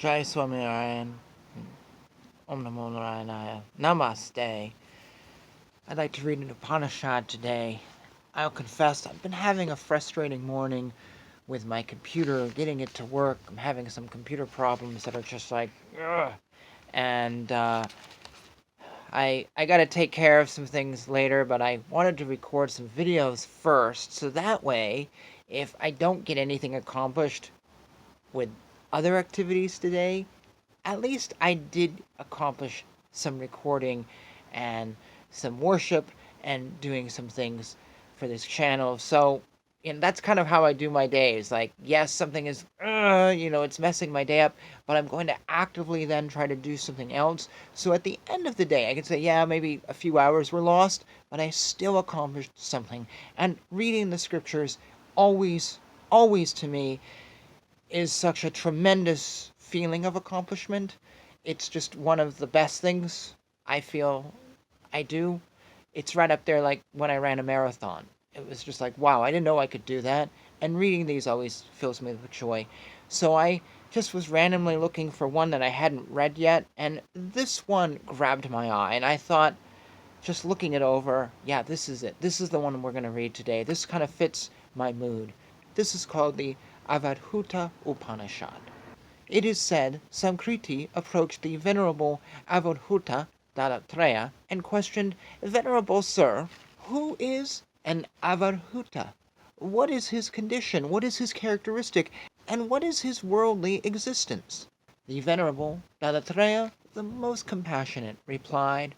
Jai Swaminarayan. Om Namo Narayana. Namaste. I'd like to read an Upanishad today. I'll confess, I've been having a frustrating morning with my computer, getting it to work. I'm having some computer problems that are just like, ugh. And I gotta take care of some things later, but I wanted to record some videos first, so that way, if I don't get anything accomplished with other activities today, at least I did accomplish some recording and some worship and doing some things for this channel. So, that's kind of how I do my days. Like, yes, something is, it's messing my day up, but I'm going to actively then try to do something else. So at the end of the day, I can say, yeah, maybe a few hours were lost, but I still accomplished something. And reading the scriptures always, always to me is such a tremendous feeling of accomplishment. It's just one of the best things I feel I do. It's right up there like when I ran a marathon. It was just like, wow, I didn't know I could do that. And reading these always fills me with joy. So I just was randomly looking for one that I hadn't read yet, and this one grabbed my eye, and I thought, just looking it over, yeah, this is it. This is the one we're going to read today. This kind of fits my mood. This is called the Avadhuta Upanishad. It is said Samkriti approached the venerable Avadhuta Dattatreya and questioned, "Venerable sir, who is an Avadhuta? What is his condition? What is his characteristic? And what is his worldly existence?" The venerable Dattatreya, the most compassionate, replied,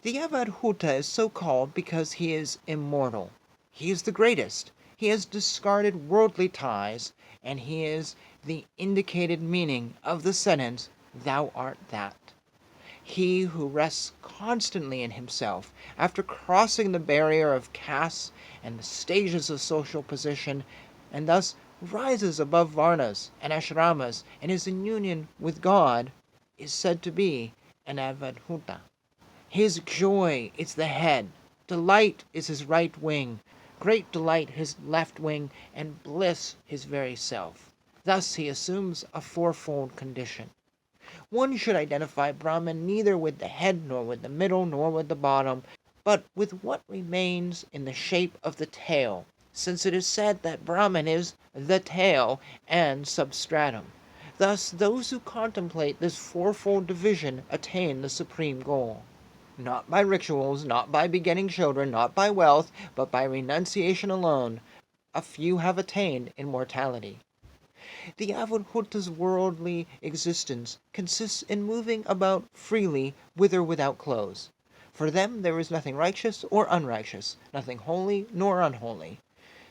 "The Avadhuta is so called because he is immortal. He is the greatest. He has discarded worldly ties, and he is the indicated meaning of the sentence, 'Thou art that.' He who rests constantly in himself, after crossing the barrier of castes and the stages of social position, and thus rises above varnas and ashramas and is in union with God, is said to be an Avadhuta. His joy is the head, delight is his right wing, great delight his left wing, and bliss his very self. Thus he assumes a fourfold condition. One should identify Brahman neither with the head, nor with the middle, nor with the bottom, but with what remains in the shape of the tail, since it is said that Brahman is the tail and substratum. Thus those who contemplate this fourfold division attain the supreme goal. Not by rituals, not by begetting children, not by wealth, but by renunciation alone, a few have attained immortality. The Avadhuta's worldly existence consists in moving about freely with or without clothes. For them there is nothing righteous or unrighteous, nothing holy nor unholy.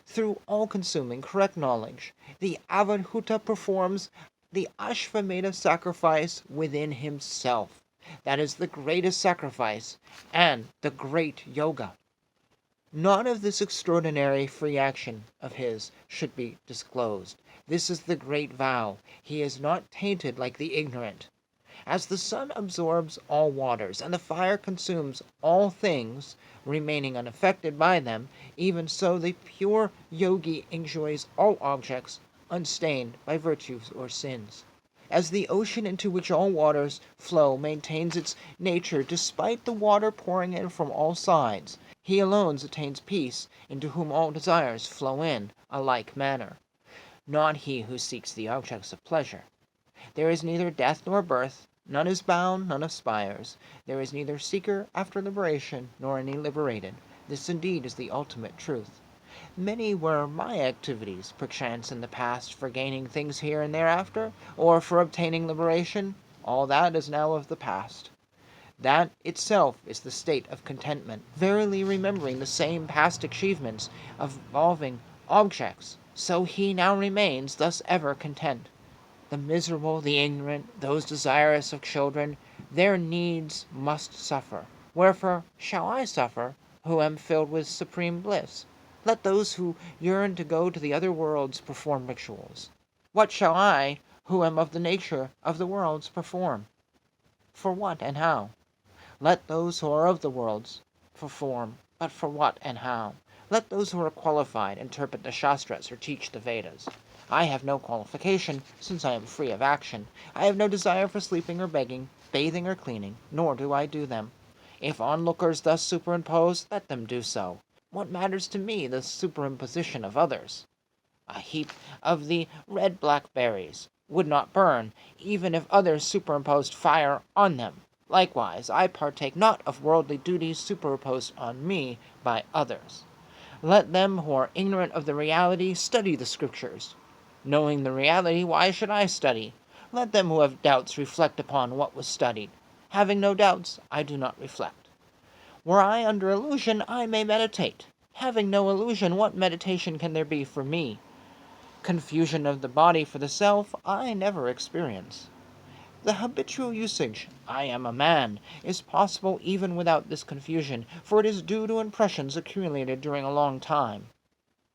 Through all-consuming correct knowledge, the Avadhuta performs the Ashvamedha sacrifice within himself. That is the greatest sacrifice and the great yoga. None of this extraordinary free action of his should be disclosed. This is the great vow. He is not tainted like the ignorant. As the sun absorbs all waters, and the fire consumes all things, remaining unaffected by them, even so the pure yogi enjoys all objects, unstained by virtues or sins. As the ocean into which all waters flow maintains its nature despite the water pouring in from all sides, he alone attains peace, into whom all desires flow in a like manner. Not he who seeks the objects of pleasure. There is neither death nor birth, none is bound, none aspires. There is neither seeker after liberation, nor any liberated. This indeed is the ultimate truth. Many were my activities, perchance in the past, for gaining things here and thereafter, or for obtaining liberation. All that is now of the past. That itself is the state of contentment, verily remembering the same past achievements of evolving objects. So he now remains thus ever content. The miserable, the ignorant, those desirous of children, their needs must suffer. Wherefore shall I suffer, who am filled with supreme bliss? Let those who yearn to go to the other worlds perform rituals. What shall I, who am of the nature of the worlds, perform? For what and how? Let those who are of the worlds perform, but for what and how? Let those who are qualified interpret the Shastras or teach the Vedas. I have no qualification, since I am free of action. I have no desire for sleeping or begging, bathing or cleaning, nor do I do them. If onlookers thus superimpose, let them do so. What matters to me the superimposition of others? A heap of the red blackberries would not burn, even if others superimposed fire on them. Likewise, I partake not of worldly duties superimposed on me by others. Let them who are ignorant of the reality study the Scriptures. Knowing the reality, why should I study? Let them who have doubts reflect upon what was studied. Having no doubts, I do not reflect. Were I under illusion, I may meditate. Having no illusion, what meditation can there be for me? Confusion of the body for the self, I never experience. The habitual usage, I am a man, is possible even without this confusion, for it is due to impressions accumulated during a long time.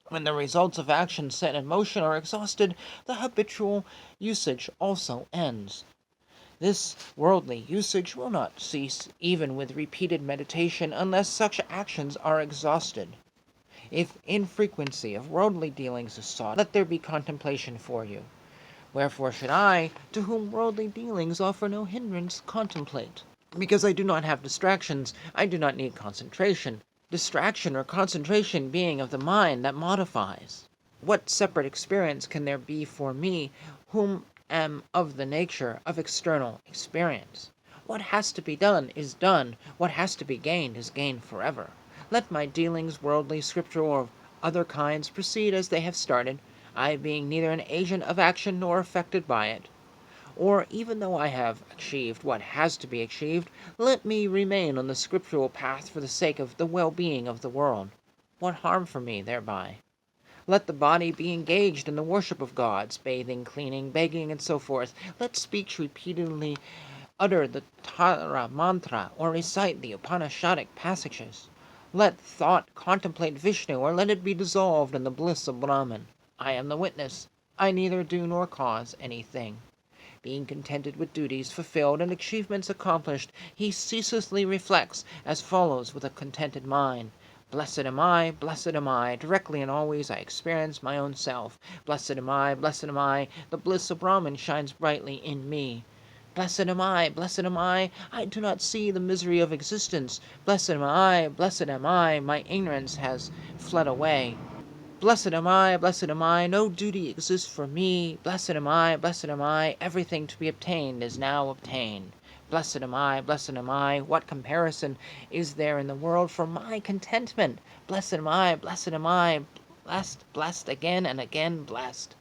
When the results of action set in motion are exhausted, the habitual usage also ends. This worldly usage will not cease even with repeated meditation unless such actions are exhausted. If infrequency of worldly dealings is sought, let there be contemplation for you. Wherefore should I, to whom worldly dealings offer no hindrance, contemplate? Because I do not have distractions, I do not need concentration. Distraction or concentration being of the mind that modifies. What separate experience can there be for me, whom am of the nature of external experience? What has to be done is done, what has to be gained is gained forever. Let my dealings, worldly, scriptural, or of other kinds, proceed as they have started, I being neither an agent of action nor affected by it. Or, even though I have achieved what has to be achieved, let me remain on the scriptural path for the sake of the well-being of the world. What harm for me thereby? Let the body be engaged in the worship of gods, bathing, cleaning, begging, and so forth. Let speech repeatedly utter the Tara mantra or recite the Upanishadic passages. Let thought contemplate Vishnu, or let it be dissolved in the bliss of Brahman. I am the witness. I neither do nor cause anything. Being contented with duties fulfilled and achievements accomplished, he ceaselessly reflects as follows with a contented mind. Blessed am I, directly and always I experience my own self. Blessed am I, the bliss of Brahman shines brightly in me. Blessed am I do not see the misery of existence. Blessed am I, my ignorance has fled away. Blessed am I, no duty exists for me. Blessed am I, everything to be obtained is now obtained. Blessed am I, what comparison is there in the world for my contentment? Blessed am I, blessed, again and again blessed.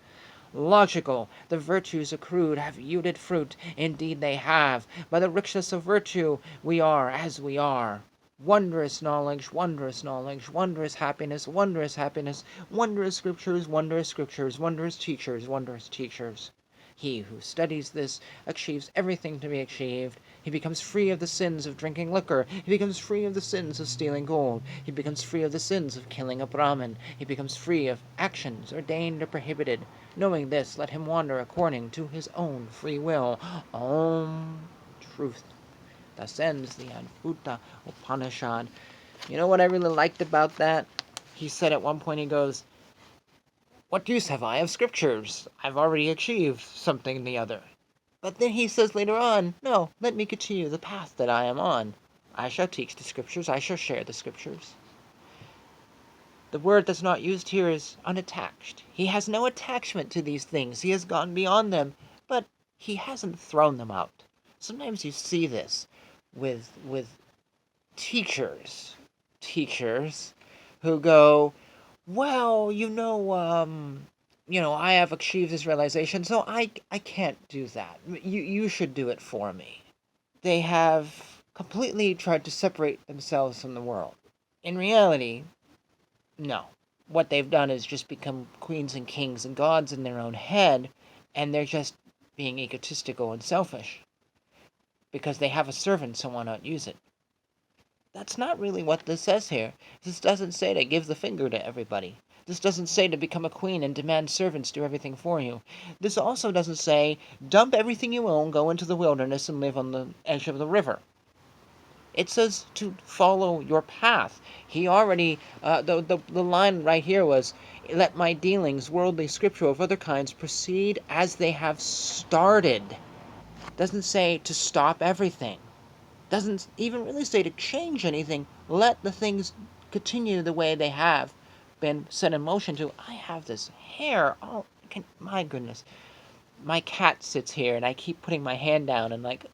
Logical, the virtues accrued have yielded fruit. Indeed they have. By the richness of virtue we are as we are. Wondrous knowledge, wondrous happiness, wondrous scriptures, wondrous teachers. He who studies this achieves everything to be achieved. He becomes free of the sins of drinking liquor. He becomes free of the sins of stealing gold. He becomes free of the sins of killing a Brahmin. He becomes free of actions ordained or prohibited. Knowing this, let him wander according to his own free will. Om Truth. Thus ends the Advaita Upanishad. You know what I really liked about that? He said at one point, he goes, what use have I of scriptures? I've already achieved something or the other. But then he says later on, no, let me continue the path that I am on. I shall teach the scriptures, I shall share the scriptures. The word that's not used here is unattached. He has no attachment to these things. He has gone beyond them, but he hasn't thrown them out. Sometimes you see this with teachers who go, well, I have achieved this realization, so I can't do that. You should do it for me. They have completely tried to separate themselves from the world. In reality, no. What they've done is just become queens and kings and gods in their own head, and they're just being egotistical and selfish because they have a servant, so why not use it? That's not really what this says here. This doesn't say to give the finger to everybody. This doesn't say to become a queen and demand servants do everything for you. This also doesn't say, dump everything you own, go into the wilderness, and live on the edge of the river. It says to follow your path. He already, the line right here was, Let my dealings, worldly, scriptural, of other kinds, proceed as they have started. Doesn't say to stop everything. Doesn't even really say to change anything. Let the things continue the way they have been set in motion to. I have this hair. Oh, my goodness. My cat sits here and I keep putting my hand down and like,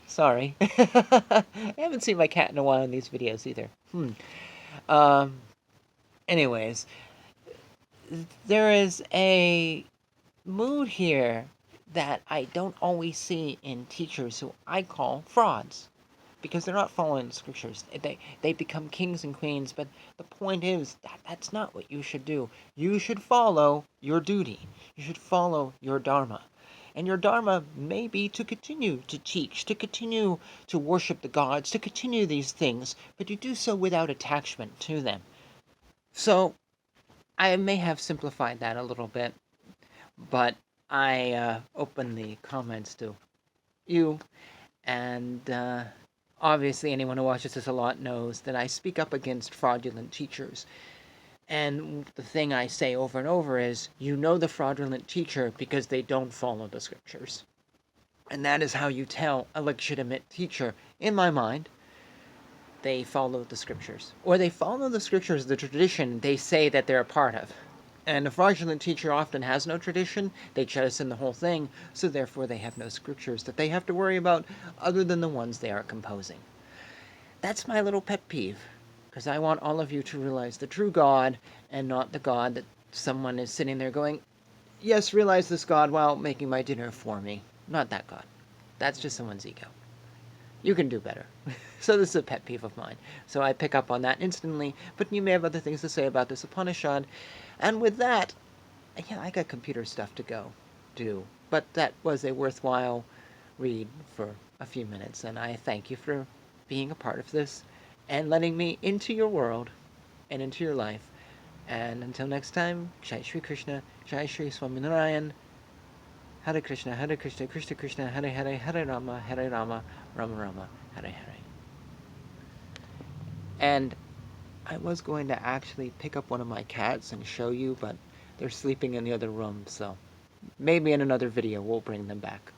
sorry. I haven't seen my cat in a while in these videos either. Um, anyways, there is a mood here that I don't always see in teachers who I call frauds, because they're not following the scriptures. They become kings and queens, but the point is that that's not what you should do. You should follow your duty. You should follow your dharma. And your dharma may be to continue to teach, to continue to worship the gods, to continue these things, but you do so without attachment to them. So I may have simplified that a little bit, but I open the comments to you, and obviously anyone who watches this a lot knows that I speak up against fraudulent teachers. And the thing I say over and over is, you know the fraudulent teacher because they don't follow the scriptures. And that is how you tell a legitimate teacher. In my mind, they follow the scriptures. Or they follow the scriptures, the tradition they say that they're a part of. And a fraudulent teacher often has no tradition. They jettison the whole thing, so therefore they have no scriptures that they have to worry about other than the ones they are composing. That's my little pet peeve, because I want all of you to realize the true God and not the God that someone is sitting there going, yes, realize this God while making my dinner for me. Not that God. That's just someone's ego. You can do better. So this is a pet peeve of mine. So I pick up on that instantly, but you may have other things to say about this Upanishad. And with that, yeah, I got computer stuff to go do. But that was a worthwhile read for a few minutes, and I thank you for being a part of this and letting me into your world and into your life. And until next time, Jai Shri Krishna, Jai Shri Swaminarayan, Hare Krishna, Krishna Krishna, Hare Hare, Hare Rama, Rama Rama, Hare Hare. And I was going to actually pick up one of my cats and show you, but they're sleeping in the other room, so maybe in another video we'll bring them back.